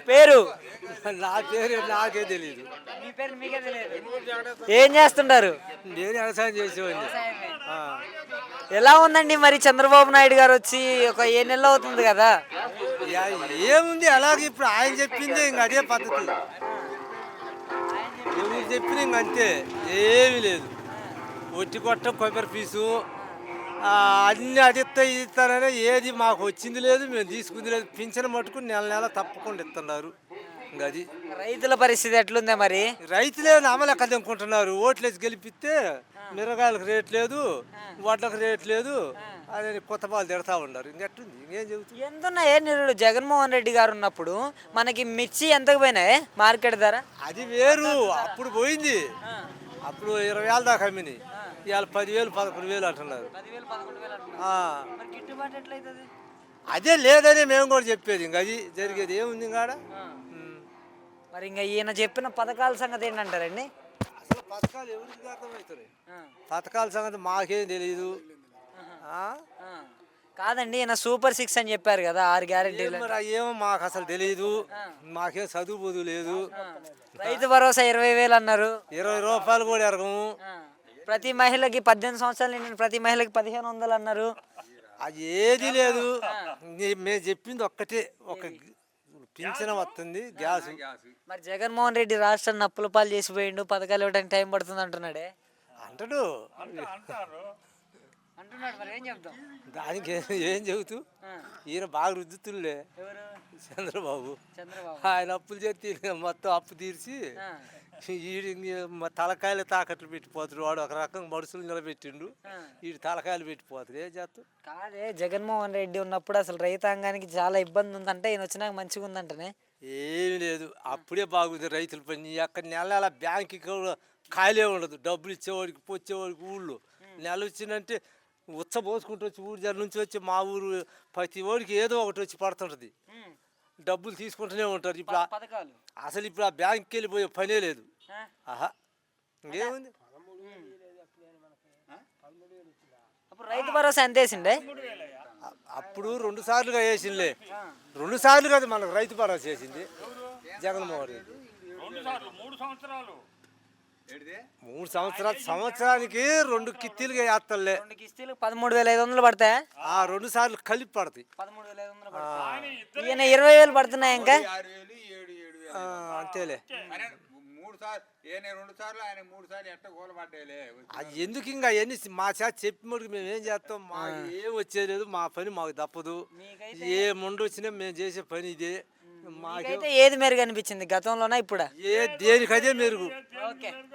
పేరు నా పేరు నాకే తెలియదు. మీ పేరు మీకే తెలియదు. ఏం చేస్తుంటారు? నేను వ్యవసాయం చేసేవాడిని. ఆ. ఎలా ఉందండి మరి చంద్రబాబు నాయుడు గారు వచ్చి ఒక ఏ నెల అవుతుంది కదా? యా- ఏముంది అలాగే ఇప్పుడు ఆయన చెప్పిందే ఇంక అదే పద్ధతి. ఎవరు చెప్పిన ఇంక అంతే, ఏమీ లేదు. ఒట్టి కొట్ట కొబ్బరి పీసు అన్నీ అడిస్తా ఇస్తారనే ఏది మాకు వచ్చింది లేదు, మేము తీసుకుంది లేదు. పింఛన్ మటుకు నెల నెల తప్పకుండా ఇస్తున్నారు. ఇంక అది రైతుల పరిస్థితి ఎట్లుందే మరి? రైతులే నమ్మలెక్క అనుకుంటున్నారు. ఓట్లేసి గెలిపిస్తే మిరగాయలకు రేట్ లేదు, వడ్లకు రేట్ లేదు అని కొత్త పాలు తిడతా ఉన్నారు. ఇంకెట్టుంది, ఇంకేం చెబుతుంది. ఎంతున్నాయే నిరుడు జగన్మోహన్ రెడ్డి గారు ఉన్నప్పుడు మనకి మిర్చి ఎంతకు పోయినాయి మార్కెట్ ధర? అది వేరు, అప్పుడు పోయింది. అప్పుడు 20,000 దాకా అమ్మినాయి. ఇవాళ 10,000 11,000 అంటున్నారు. ఆ. గిట్టుబాటు ఎట్లయితుంది? అదే లేదని మేము కూడా చెప్పేది. ఇంక అది జరిగేది ఏముంది ఇంకాడ. మరి ఇంకా ఈయన చెప్పిన పథకాల సంగతి ఏంటంటారండి? అసలు పథకాలు ఎవరికి అర్థమవుతాయి? పథకాల సంగతి మాకేం తెలియదు. కాదండి, ఈయన సూపర్ 6 అని చెప్పారు కదా, 6 గ్యారెంటీలు. మరి ఏమో మాకు అసలు తెలియదు. మాకేం చదువు బదువు లేదు. రైతు భరోసా 20,000 అన్నారు. 20 రూపాయలు కూడా ఎరగము. ప్రతి మహిళకి 18 సంవత్సరాలు నిండిన ప్రతి మహిళకి 1,500 అన్నారు. అది ఏది లేదు. మేము చెప్పింది ఒక్కటే, ఒక పింఛన్ వస్తుంది, గ్యాస్. మరి జగన్మోహన్ రెడ్డి రాష్ట్రాన్ని అప్పుల పాలు చేసిపోయిండు, పథకాలు ఇవ్వడానికి టైం పడుతుంది అంటున్నాడే. అంటాడు. అంటున్నాడు, మరి ఏం చెప్తాం దానికి ఏం చెబుతూ, ఈయన బాగా రుద్దుతులే చంద్రబాబు. ఆయన అప్పులు చేసి మొత్తం అప్పు తీర్చి తలకాయలు తాకట్లు పెట్టిపోతాడు. వాడు ఒక రకంగా మనుషులు నిలబెట్టిండు, వీడు తలకాయలు పెట్టిపోతాడు. ఏం చేస్తాడు? కాదే, జగన్మోహన్ రెడ్డి ఉన్నప్పుడు అసలు రైతాంగానికి చాలా ఇబ్బంది ఉందంటే, ఈయన వచ్చినాక మంచిగా ఉందంటనే. ఏమి లేదు, అప్పుడే బాగుంది రైతుల పని. అక్కడ నెల నెల బ్యాంక్కి కూడా ఖాళీ ఉండదు. డబ్బులు ఇచ్చేవాడికి పొచ్చేవాడికి ఊళ్ళో నెల వచ్చిందంటే పోసుకుంటూ వచ్చి ఊరి దగ్గర నుంచి వచ్చి మా ఊరు ప్రతి ఓడికి ఏదో ఒకటి వచ్చి పడుతుంటుంది. డబ్బులు తీసుకుంటూనే ఉంటారు. ఇప్పుడు అసలు ఇప్పుడు ఆ బ్యాంక్కి వెళ్ళిపోయే పనే లేదు. ఆహా, ఇంకేముంది. అప్పుడు రైతు భరోసా ఎంత వేసిండే? అప్పుడు 2 సార్లుగా వేసిండే. 2 సార్లు కదా మనకు రైతు భరోసా చేసింది జగన్మోహన్ రెడ్డి. 3 సంవత్సరాలు, సంవత్సరానికి 2 కిస్తీలుగా వేస్తలే. 2 కిస్తీలు 13,500 పడతాయా? 2 సార్లు కలిపి పడతాయి. 13,500. ఈయన 20,000 పడుతున్నాయి ఇంకా. అంతేలే. అది ఎందుకు ఇంకా అవన్నీ మా చేత చెప్పి మటుకు మేము ఏం చేస్తాం? మాకు ఏం వచ్చేది లేదు. మా పని మాకు తప్పదు. ఏ ముందు వచ్చినా మేము చేసే పని ఇదే. మాకైతే ఏది మెరుగు అనిపించింది, గతంలోనా ఇప్పుడా? దేనికదే మెరుగు. ఓకే.